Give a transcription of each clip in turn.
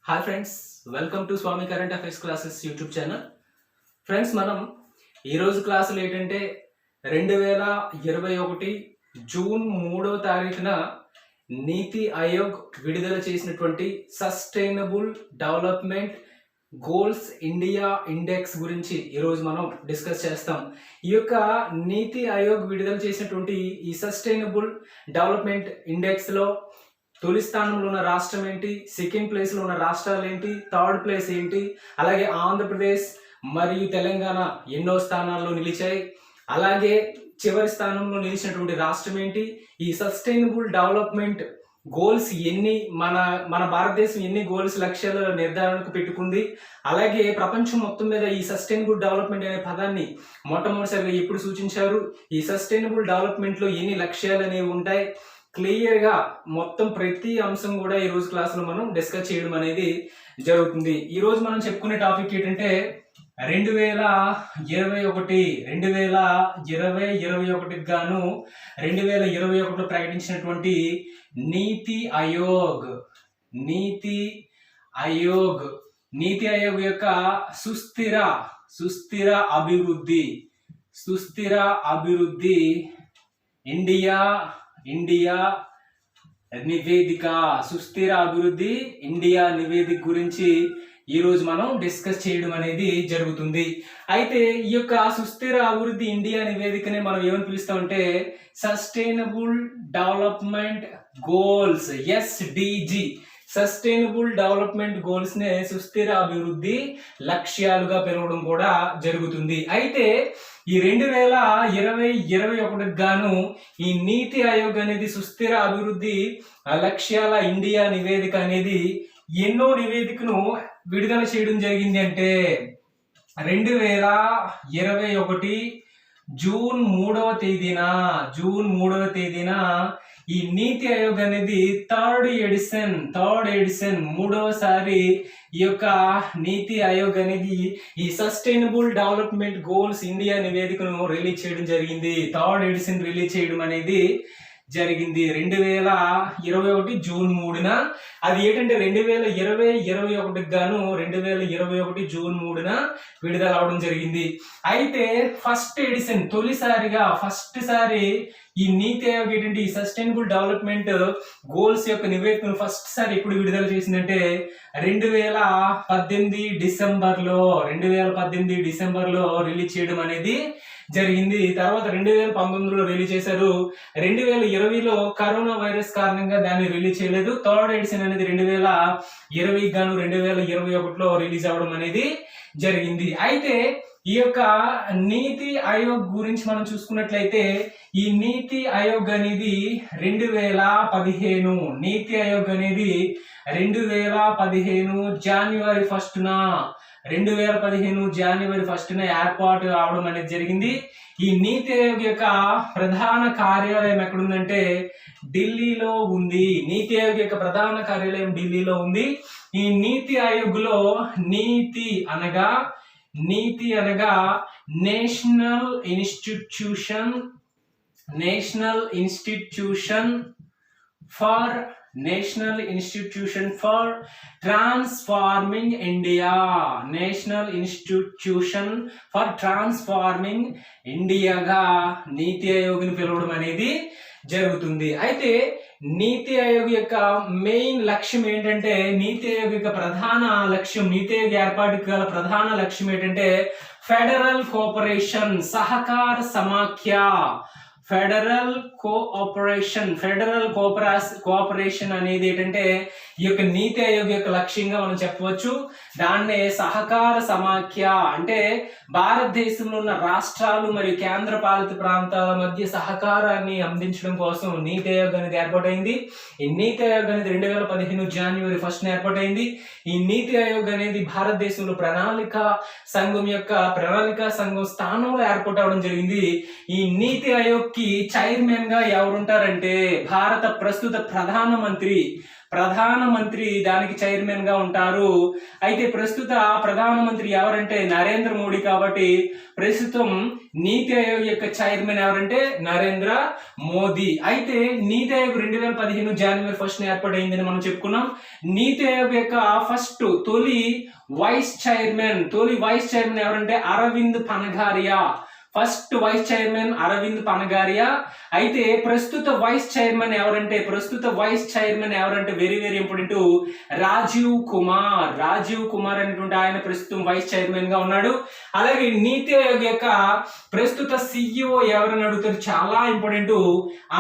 Hi friends, welcome to Swami current affairs classes YouTube channel. Friends, మనం ఈరోజు క్లాసులు ఏంటంటే 2021 జూన్ 3వ తారీఖున నీతి ఆయోగ్ విడుదల చేసినటువంటి sustainable development goals India index గురించి ఈరోజు మనం డిస్కస్ చేస్తాం. ఈ యొక్క నీతి ఆయోగ్ విడుదల చేసినటువంటి ఈ సస్టైనబుల్ డెవలప్మెంట్ ఇండెక్స్లో తొలి స్థానంలో ఉన్న రాష్ట్రం ఏంటి, సెకండ్ ప్లేస్లో ఉన్న రాష్ట్రాలు ఏంటి, థర్డ్ ప్లేస్ ఏంటి, అలాగే ఆంధ్రప్రదేశ్ మరియు తెలంగాణ ఎన్నో స్థానాల్లో నిలిచాయి, అలాగే చివరి స్థానంలో నిలిచినటువంటి రాష్ట్రం ఏంటి, ఈ సస్టైనబుల్ డెవలప్మెంట్ గోల్స్ ఎన్ని, మన భారతదేశం ఎన్ని గోల్స్ లక్ష్యాల నిర్ధారణకు పెట్టుకుంది, అలాగే ప్రపంచం మొత్తం మీద ఈ సస్టైనబుల్ డెవలప్మెంట్ అనే పదాన్ని మొట్టమొదటిసారిగా ఎప్పుడు సూచించారు, ఈ సస్టైనబుల్ డెవలప్మెంట్లో ఎన్ని లక్ష్యాలు అనేవి ఉంటాయి, క్లియర్గా మొత్తం ప్రతి అంశం కూడా ఈ రోజు క్లాసులో మనం డిస్కస్ చేయడం అనేది జరుగుతుంది. ఈ రోజు మనం చెప్పుకునే టాపిక్ ఏంటంటే 2021 గాను 2021లో ప్రకటించినటువంటి నీతి ఆయోగ్ యొక్క సుస్థిర అభివృద్ధి ఇండియా నివేదిక, సుస్థిర అభివృద్ధి ఇండియా నివేదిక గురించి ఈ రోజు మనం డిస్కస్ చేయడం అనేది జరుగుతుంది. అయితే ఈ యొక్క సుస్థిర అభివృద్ధి ఇండియా నివేదికని మనం ఏమని పిలుస్తామంటే sustainable development goals, SDG, sustainable development goals నే సుస్థిర అభివృద్ధి లక్ష్యాలుగా పిలవడం కూడా జరుగుతుంది. అయితే ఈ 2021 గాను ఈ నీతి ఆయోగ్ అనేది సుస్థిర అభివృద్ధి లక్ష్యాల ఇండియా నివేదిక అనేది ఎన్నో నివేదికను విడుదల చేయడం జరిగింది అంటే 2021 జూన్ 3వ తేదీన ఈ నీతి ఆయోగ్ అనేది థర్డ్ ఎడిషన్ మూడవసారి ఈ యొక్క నీతి ఆయోగ్ అనేది ఈ సస్టైనబుల్ డెవలప్మెంట్ గోల్స్ ఇండియా నివేదికను రిలీజ్ చేయడం జరిగింది. థర్డ్ ఎడిషన్ రిలీజ్ చేయడం అనేది జరిగింది 2021 జూన్ 3న. అది ఏంటంటే 2021 గాను 2021 జూన్ 3న విడుదల అవడం జరిగింది. అయితే ఫస్ట్ ఎడిషన్ ఫస్ట్ సారి ఈ నీతి ఆయోగ్ ఏంటంటే ఈ సస్టైనబుల్ డెవలప్మెంట్ గోల్స్ యొక్క నివేదికను ఫస్ట్ సారి ఎప్పుడు విడుదల చేసిందంటే 2018 డిసెంబర్లో రిలీజ్ చేయడం అనేది జరిగింది. తర్వాత 2019లో రిలీజ్ చేశారు. 2020లో కరోనా వైరస్ కారణంగా దాన్ని రిలీజ్ చేయలేదు. థర్డ్ ఎడిషన్ అనేది 2020 గాను 2021లో రిలీజ్ అవ్వడం అనేది జరిగింది. అయితే ఈ యొక్క నీతి ఆయోగ్ గురించి మనం చూసుకున్నట్లయితే ఈ నీతి ఆయోగ్ అనేది 2015 జనవరి 1న ఏర్పాటు అవడం అనేది జరిగింది. ఈ నీతి ఆయోగ్ యొక్క ప్రధాన కార్యాలయం ఎక్కడుందంటే ఢిల్లీలో ఉంది. నీతి ఆయోగ్ యొక్క ప్రధాన కార్యాలయం ఢిల్లీలో ఉంది. ఈ నీతి ఆయోగ్ లో నీతి అనగా నేషనల్ ఇన్స్టిట్యూషన్ ఫర్ ట్రాన్స్ఫార్మింగ్ ఇండియాగా నీతి ఆయోగ్ని పిలవడం అనేది జరుగుతుంది. అయితే నీతి ఆయోగ్ యొక్క మెయిన్ లక్ష్యం ఏంటంటే నీతి ఆయోగ్ యొక్క ప్రధాన లక్ష్యం, నీతి ఆయోగ్ ఏర్పాటుకు గల ప్రధాన లక్ష్యం ఏంటంటే ఫెడరల్ సహకార సమాఖ్య, ఫెడరల్ కోఆపరేషన్ అనేది ఏంటంటే ఈ యొక్క నీతి ఆయోగ్ యొక్క లక్ష్యంగా మనం చెప్పవచ్చు. దాన్నే సహకార సమాఖ్య అంటే భారతదేశంలో ఉన్న రాష్ట్రాలు మరియు కేంద్ర పాలిత ప్రాంతాల మధ్య సహకారాన్ని అందించడం కోసం నీతి ఆయోగ్ అనేది ఏర్పాటైంది. ఈ నీతి ఆయోగ్ అనేది 2015 జనవరి 1న ఏర్పాటైంది. ఈ నీతి ఆయోగ్ అనేది భారతదేశంలో ప్రణాళికా సంఘం స్థానంలో ఏర్పాటు అవడం జరిగింది. ఈ నీతి ఆయోగ్ కి చైర్మన్ గా ఎవరుంటారంటే భారత ప్రస్తుత ప్రధానమంత్రి ప్రధానమంత్రి దానికి చైర్మన్ గా ఉంటారు. అయితే ప్రస్తుత ప్రధానమంత్రి ఎవరంటే నరేంద్ర మోడీ, కాబట్టి ప్రస్తుతం నీతి ఆయోగ్ యొక్క చైర్మన్ ఎవరంటే నరేంద్ర మోదీ. అయితే నీతి ఆయోగ్ 2015 జనవరి 1 ఏర్పాటైందని మనం చెప్పుకున్నాం. నీతి ఆయోగ్ యొక్క తొలి వైస్ చైర్మన్ ఎవరంటే Arvind Panagariya. First vice chairman Arvind Panagariya. అయితే ప్రస్తుత వైస్ చైర్మన్ ఎవరంటే very very important, Rajiv Kumar అనేటువంటి ఆయన ప్రస్తుతం వైస్ చైర్మన్ గా ఉన్నాడు. అలాగే నీతి ఆయోగ్ యొక్క ప్రస్తుత CEO ఎవరని అడుగుతారు, చాలా ఇంపార్టెంట్,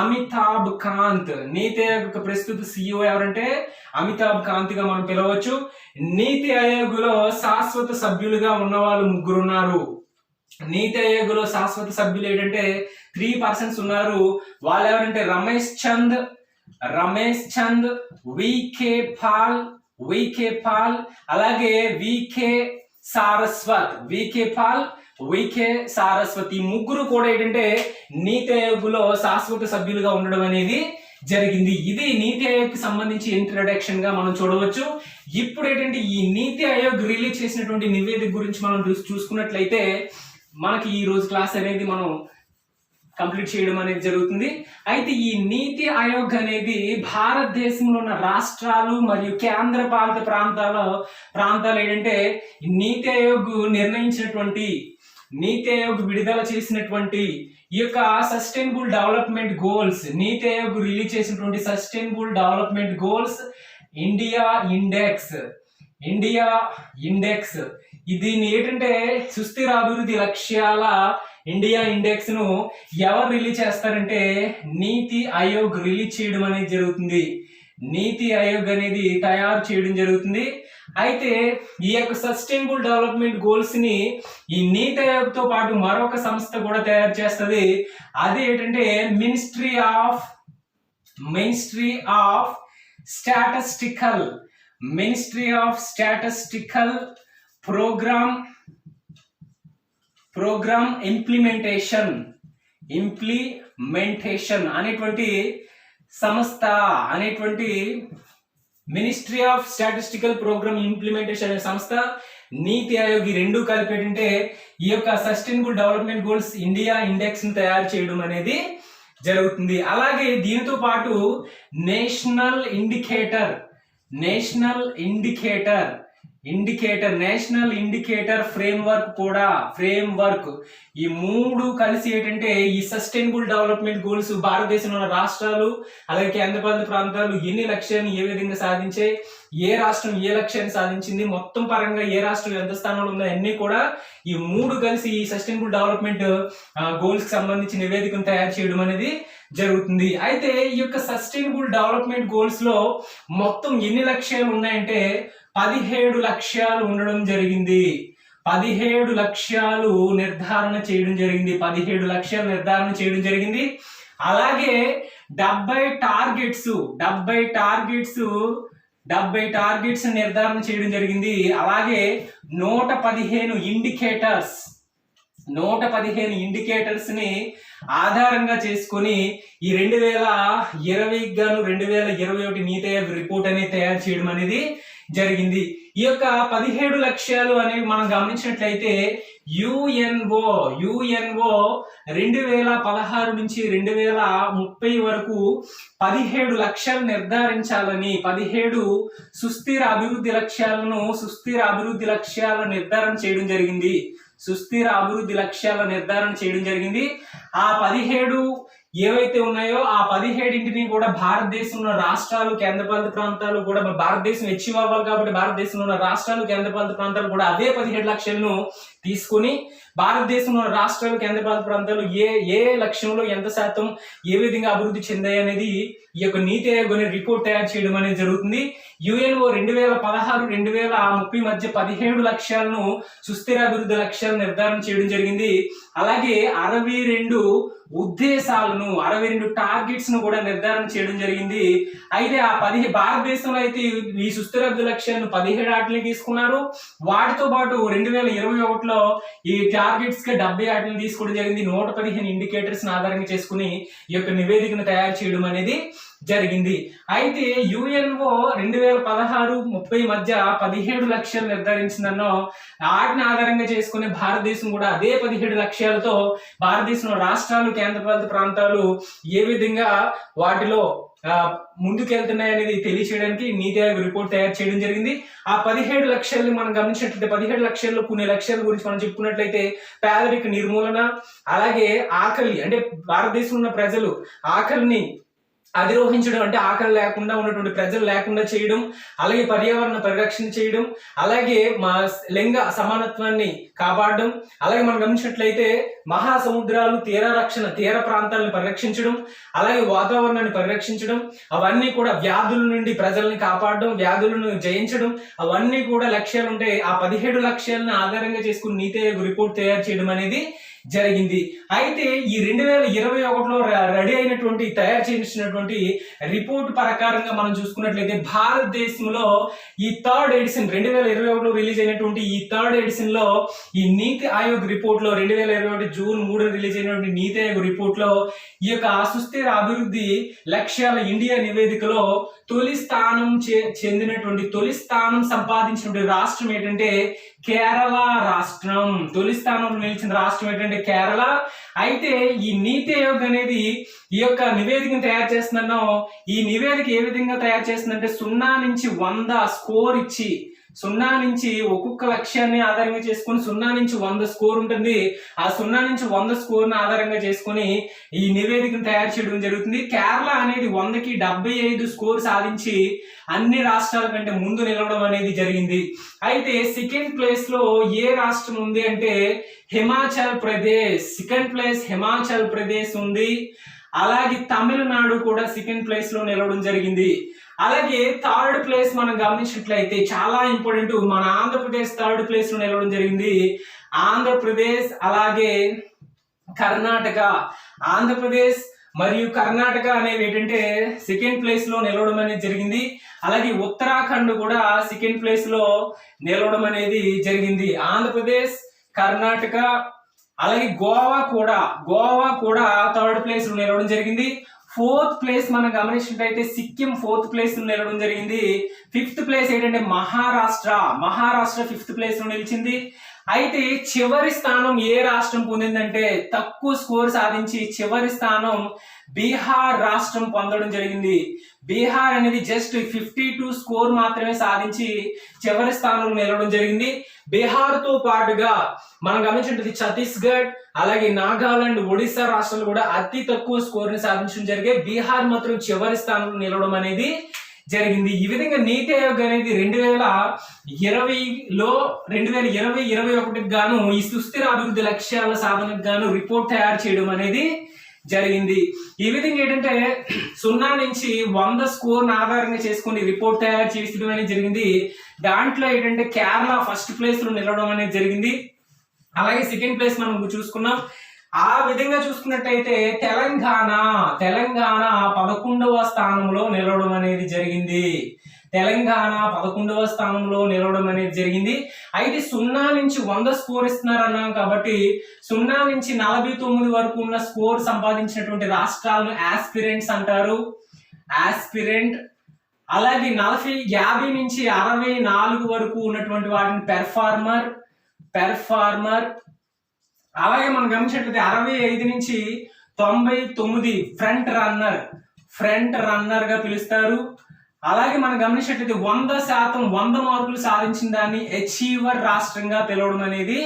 అమితాబ్ కాంత్. నీతి ఆయోగ్ యొక్క ప్రస్తుత CEO ఎవరంటే అమితాబ్ కాంత్ గా మనం పిలవచ్చు. నీతి ఆయోగ్ లో శాశ్వత సభ్యులుగా ఉన్న వాళ్ళు 3 ఉన్నారు. నీతి ఆయోగ్ లో శాశ్వత సభ్యులు ఏంటంటే 3 పర్సన్స్ ఉన్నారు. వాళ్ళు ఎవరంటే రమేష్ చంద్, వికే పాల్, అలాగే వికే సారస్వత్. ఈ 3 కూడా ఏంటంటే నీతి ఆయోగ్ లో శాశ్వత సభ్యులుగా ఉండడం అనేది జరిగింది. ఇది నీతి ఆయోగ్ కి సంబంధించి ఇంట్రడక్షన్ గా మనం చూడవచ్చు. ఇప్పుడు ఏంటంటే ఈ నీతి ఆయోగ్ రిలీజ్ చేసినటువంటి నివేదిక గురించి మనం చూసుకున్నట్లయితే మనకి ఈ రోజు క్లాస్ అనేది మనం కంప్లీట్ చేయడం అనేది జరుగుతుంది. అయితే ఈ నీతి ఆయోగ్ అనేది భారతదేశంలో ఉన్న రాష్ట్రాలు మరియు కేంద్ర పాలిత ప్రాంతాలు ఏంటంటే నీతి ఆయోగ్ విడుదల చేసినటువంటి ఈ యొక్క సస్టైనబుల్ డెవలప్మెంట్ గోల్స్, నీతి ఆయోగ్ రిలీజ్ చేసినటువంటి sustainable development goals India index దీన్ని ఏంటంటే సుస్థిర అభివృద్ధి లక్ష్యాల ఇండియా ఇండెక్స్ ను ఎవరు రిలీజ్ చేస్తారంటే నీతి ఆయోగ్ రిలీజ్ చేయడం అనేది జరుగుతుంది. నీతి ఆయోగ్ అనేది తయారు చేయడం జరుగుతుంది. అయితే ఈ యొక్క సస్టైనబుల్ డెవలప్మెంట్ గోల్స్ ని ఈ నీతి ఆయోగ్ తో పాటు మరొక సంస్థ కూడా తయారు చేస్తుంది. అది ఏంటంటే ministry of statistical programme implementation అనేటువంటి సంస్థ, ministry of statistical programme implementation అనే సంస్థ, నీతి ఆయోగ్ ఈ 2 కలిపి ఏంటంటే ఈ యొక్క sustainable development goals India index ని తయారు చేయడం అనేది జరుగుతుంది. అలాగే దీనితో పాటు నేషనల్ ఇండికేటర్ ఫ్రేమ్వర్క్ ఈ 3 కలిసి ఏంటంటే ఈ సస్టైనబుల్ డెవలప్మెంట్ గోల్స్ భారతదేశంలో ఉన్న రాష్ట్రాలు అలాగే కేంద్రపాలిత ప్రాంతాలు ఎన్ని లక్ష్యాన్ని ఏ విధంగా సాధించాయి, ఏ రాష్ట్రం ఏ లక్ష్యాన్ని సాధించింది, మొత్తం పరంగా ఏ రాష్ట్రం ఎంత స్థానంలో ఉందో అన్ని కూడా ఈ 3 కలిసి ఈ సస్టైనబుల్ డెవలప్మెంట్ గోల్స్ కి సంబంధించి నివేదికను తయారు చేయడం అనేది జరుగుతుంది. అయితే ఈ యొక్క సస్టైనబుల్ డెవలప్మెంట్ గోల్స్ లో మొత్తం ఎన్ని లక్ష్యాలు ఉన్నాయంటే 17 లక్ష్యాలు ఉండడం జరిగింది. 17 లక్ష్యాలు నిర్ధారణ చేయడం జరిగింది. అలాగే 70 టార్గెట్స్ నిర్ధారణ చేయడం జరిగింది. అలాగే 115 ఇండికేటర్స్ ని ఆధారంగా చేసుకొని ఈ 2020 గాను 2021 నీతి ఆయోగ్ రిపోర్ట్ అనేది తయారు చేయడం అనేది జరిగింది. ఈ యొక్క 17 లక్ష్యాలు అనేవి మనం గమనించినట్లయితే యుఎన్ఓ 2016 నుంచి 2030 వరకు 17 లక్ష్యాలు నిర్ధారించాలని, 17 సుస్థిర అభివృద్ధి లక్ష్యాల నిర్ధారణ చేయడం జరిగింది. ఆ 17 ఏవైతే ఉన్నాయో ఆ 17ని కూడా భారతదేశంలో రాష్ట్రాలు కేంద్రపాలిత ప్రాంతాలు కూడా, భారతదేశం అచీవ్ అవ్వాలి కాబట్టి భారతదేశంలో ఉన్న రాష్ట్రాలు కేంద్రపాలిత ప్రాంతాలు కూడా అదే 17 లక్ష్యాలను తీసుకుని భారతదేశంలో రాష్ట్రాలు కేంద్రపాలిత ప్రాంతాలు ఏ లక్ష్యంలో ఎంత శాతం ఏ విధంగా అభివృద్ధి చెందాయి అనేది ఈ యొక్క నీతి ఆయోగ్ అనే రిపోర్ట్ తయారు చేయడం అనేది జరుగుతుంది. యుఎన్ఓ 2016-2030 మధ్య 17 లక్ష్యాలను సుస్థిర అభివృద్ధి లక్ష్యాలను నిర్ధారణ చేయడం జరిగింది. అలాగే 62 టార్గెట్స్ ను కూడా నిర్ధారణ చేయడం జరిగింది. అయితే ఆ భారతదేశంలో అయితే ఈ సుస్థిర అభివృద్ధి లక్ష్యాలను 17 ఆటలు తీసుకున్నారు. వాటితో పాటు 2021లో ఈ టార్గెట్స్ కి 70 ఆటలు తీసుకోవడం జరిగింది. 115 ఇండికేటర్స్ ఆధారంగా చేసుకుని ఈ యొక్క నివేదికను తయారు చేయడం అనేది జరిగింది. అయితే యుఎన్ఓ 2016-30 మధ్య 17 లక్ష్యాలు నిర్ధారించిందన్నో వాటిని ఆధారంగా చేసుకుని భారతదేశం కూడా అదే 17 లక్ష్యాలతో భారతదేశంలో రాష్ట్రాలు, కేంద్రపాలిత ప్రాంతాలు ఏ విధంగా వాటిలో ముందుకెళ్తున్నాయి అనేది తెలియచేయడానికి నీతి ఆయోగ్ రిపోర్ట్ తయారు చేయడం జరిగింది. ఆ 17 లక్ష్యాలను మనం గమనించినట్లయితే 17 లక్ష్యాల్లో కొన్ని లక్ష్యాల గురించి మనం చెప్పుకున్నట్లయితే పేదరిక నిర్మూలన, అలాగే ఆకలి అంటే భారతదేశంలో ఉన్న ప్రజలు ఆకలిని అధిరోహించడం అంటే ఆకలి లేకుండా ఉన్నటువంటి ప్రజలు లేకుండా చేయడం, అలాగే పర్యావరణ పరిరక్షణ చేయడం, అలాగే మా లింగ సమానత్వాన్ని కాపాడడం, అలాగే మనం గమనించినట్లయితే మహాసముద్రాలు తీర ప్రాంతాలను పరిరక్షించడం, అలాగే వాతావరణాన్ని పరిరక్షించడం, అవన్నీ కూడా వ్యాధుల నుండి ప్రజల్ని కాపాడడం, వ్యాధులను జయించడం, అవన్నీ కూడా లక్ష్యాలు ఉంటాయి. ఆ 17 లక్ష్యాలను ఆధారంగా చేసుకుని నీతి ఆయోగ్ రిపోర్ట్ తయారు చేయడం అనేది జరిగింది. అయితే ఈ 2021లో రెడీ అయినటువంటి తయారు చేసినటువంటి రిపోర్ట్ ప్రకారంగా మనం చూసుకున్నట్లయితే భారతదేశంలో ఈ థర్డ్ ఎడిషన్ 2021లో రిలీజ్ అయినటువంటి ఈ థర్డ్ ఎడిషన్ లో ఈ నీతి ఆయోగ్ రిపోర్ట్ లో 2021 జూన్ 3 రిలీజ్ అయినటువంటి నీతి ఆయోగ్ రిపోర్ట్ లో ఈ యొక్క సుస్థిర అభివృద్ధి లక్ష్యాల ఇండియా నివేదికలో తొలి స్థానం సంపాదించినటువంటి రాష్ట్రం ఏంటంటే కేరళ రాష్ట్రం. తొలి స్థానంలో నిలిచిన రాష్ట్రం ఏంటంటే కేరళ. అయితే ఈ నీతి ఆయోగ్ అనేది ఈ యొక్క నివేదికను తయారు చేస్తుందన్నో ఈ నివేదిక ఏ విధంగా తయారు చేస్తుందంటే 0 నుంచి 100 స్కోర్ ఇచ్చి 0 నుంచి ఒక్కొక్క లక్ష్యాన్ని ఆధారంగా చేసుకుని 0 నుంచి 100 స్కోర్ ఉంటుంది. ఆ 0 నుంచి 100 స్కోర్ ని ఆధారంగా చేసుకుని ఈ నివేదికను తయారు చేయడం జరుగుతుంది. కేరళ అనేది 100కి 75 స్కోర్ సాధించి అన్ని రాష్ట్రాల కంటే ముందు నిలవడం అనేది జరిగింది. అయితే సెకండ్ ప్లేస్ లో ఏ రాష్ట్రం ఉంది అంటే హిమాచల్ ప్రదేశ్. సెకండ్ ప్లేస్ హిమాచల్ ప్రదేశ్ ఉంది. అలాగే తమిళనాడు కూడా సెకండ్ ప్లేస్ లో నిలవడం జరిగింది. అలాగే థర్డ్ ప్లేస్ మనం గమనించినట్లయితే చాలా ఇంపార్టెంట్, మన ఆంధ్రప్రదేశ్ థర్డ్ ప్లేస్ లో నిలవడం జరిగింది. ఆంధ్రప్రదేశ్ అలాగే కర్ణాటక. ఆంధ్రప్రదేశ్ మరియు కర్ణాటక అనేవి ఏంటంటే సెకండ్ ప్లేస్ లో నిలవడం అనేది జరిగింది. అలాగే ఉత్తరాఖండ్ కూడా సెకండ్ ప్లేస్ లో నిలవడం అనేది జరిగింది. ఆంధ్రప్రదేశ్, కర్ణాటక, అలాగే గోవా కూడా థర్డ్ ప్లేస్ లో నిలవడం జరిగింది. ఫోర్త్ ప్లేస్ మనం గమనించినట్లయితే సిక్కిం ఫోర్త్ ప్లేస్ లో నిలవడం జరిగింది. ఫిఫ్త్ ప్లేస్ ఏంటంటే మహారాష్ట్ర ఫిఫ్త్ ప్లేస్ లో నిలిచింది. అయితే చివరి స్థానం ఏ రాష్ట్రం పొందిందంటే తక్కువ స్కోర్ సాధించి చివరి స్థానం బీహార్ రాష్ట్రం పొందడం జరిగింది. బీహార్ అనేది జస్ట్ 52 స్కోర్ మాత్రమే సాధించి చివరి స్థానంలో నిలవడం జరిగింది. బీహార్ తో పాటుగా మనం గమనించినట్టు ఛత్తీస్గఢ్, అలాగే నాగాలాండ్, ఒడిశా రాష్ట్రాలు కూడా అతి తక్కువ స్కోర్ ని సాధించడం జరిగాయి. బీహార్ మాత్రం చివరి స్థానంలో నిలవడం అనేది జరిగింది. ఈ విధంగా నీతి ఆయోగ్ అనేది 2020లో 2020-21కి గాను ఈ సుస్థిర అభివృద్ధి లక్ష్యాల సాధనకు గాను రిపోర్ట్ తయారు చేయడం అనేది జరిగింది. ఈ విధంగా ఏంటంటే 0 నుంచి 100 స్కోర్ ఆధారంగా చేసుకుని రిపోర్ట్ తయారు చేయడం అనేది జరిగింది. దాంట్లో ఏంటంటే కేరళ ఫస్ట్ ప్లేస్ లో నిలవడం అనేది జరిగింది. అలాగే సెకండ్ ప్లేస్ మనం చూసుకున్నాం. ఆ విధంగా చూసుకున్నట్టయితే తెలంగాణ 11వ స్థానంలో నిలవడం అనేది జరిగింది. తెలంగాణ 11వ స్థానంలో నిలవడం అనేది జరిగింది. అయితే 0 నుంచి 100 స్కోర్ ఇస్తున్నారు అన్నాం కాబట్టి 0 నుంచి 49 వరకు ఉన్న స్కోర్ సంపాదించినటువంటి రాష్ట్రాలను ఆస్పిరెంట్స్ అంటారు. ఆస్పిరెంట్. అలాగే 50 నుంచి 64 వరకు ఉన్నటువంటి వాటిని పెర్ఫార్మర్. అలాగే మనం గమనించినట్లయితే 65 నుంచి 99 ఫ్రంట్ రన్నర్ గా పిలుస్తారు. అలాగే మనం గమనించినట్లయితే 100 మార్కులు సాధించిన దాన్ని అచీవర్ రాష్ట్రంగా పిలవడం అనేది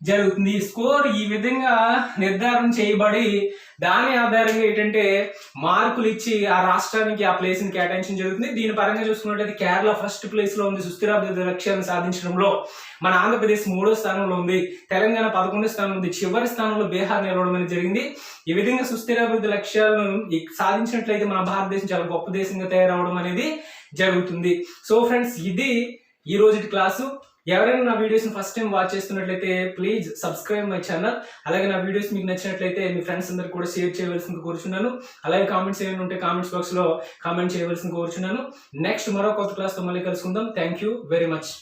జరుగుతుంది. ఈ స్కోర్ ఈ విధంగా నిర్ధారణ చేయబడి దాని ఆధారంగా ఏంటంటే మార్కులు ఇచ్చి ఆ రాష్ట్రానికి ఆ ప్లేస్ ని కేటాయించడం జరుగుతుంది. దీని పరంగా చూసుకున్నట్లయితే కేరళ ఫస్ట్ ప్లేస్ లో ఉంది సుస్థిరాభివృద్ధి లక్ష్యాలను సాధించడంలో. మన ఆంధ్రప్రదేశ్ 3వ స్థానంలో ఉంది. తెలంగాణ 11వ స్థానంలో ఉంది. చివరి స్థానంలో బీహార్ నిలవడం అనేది జరిగింది. ఈ విధంగా సుస్థిరాభివృద్ధి లక్ష్యాలను సాధించినట్లయితే మన భారతదేశం చాలా గొప్ప దేశంగా తయారవడం అనేది జరుగుతుంది. సో ఫ్రెండ్స్, ఇది ఈ రోజు క్లాసు. ఎవరైనా నా వీడియోస్ ఫస్ట్ టైం వాచ్ చేస్తున్నట్లయితే ప్లీజ్ సబ్స్క్రైబ్ మై ఛానల్. అలాగే నా వీడియోస్ మీకు నచ్చినట్లయితే మీ ఫ్రెండ్స్ అందరికి కూడా షేర్ చేయవలసింది కోరుచున్నాను. అలాగే కామెంట్స్ ఏమైనా ఉంటే కామెంట్స్ బాక్స్ లో కామెంట్ చేయవలసింది కోరుచున్నాను. నెక్స్ట్ మరో కొత్త క్లాస్ తో మళ్ళీ కలుసుకుందాం. Thank you very much.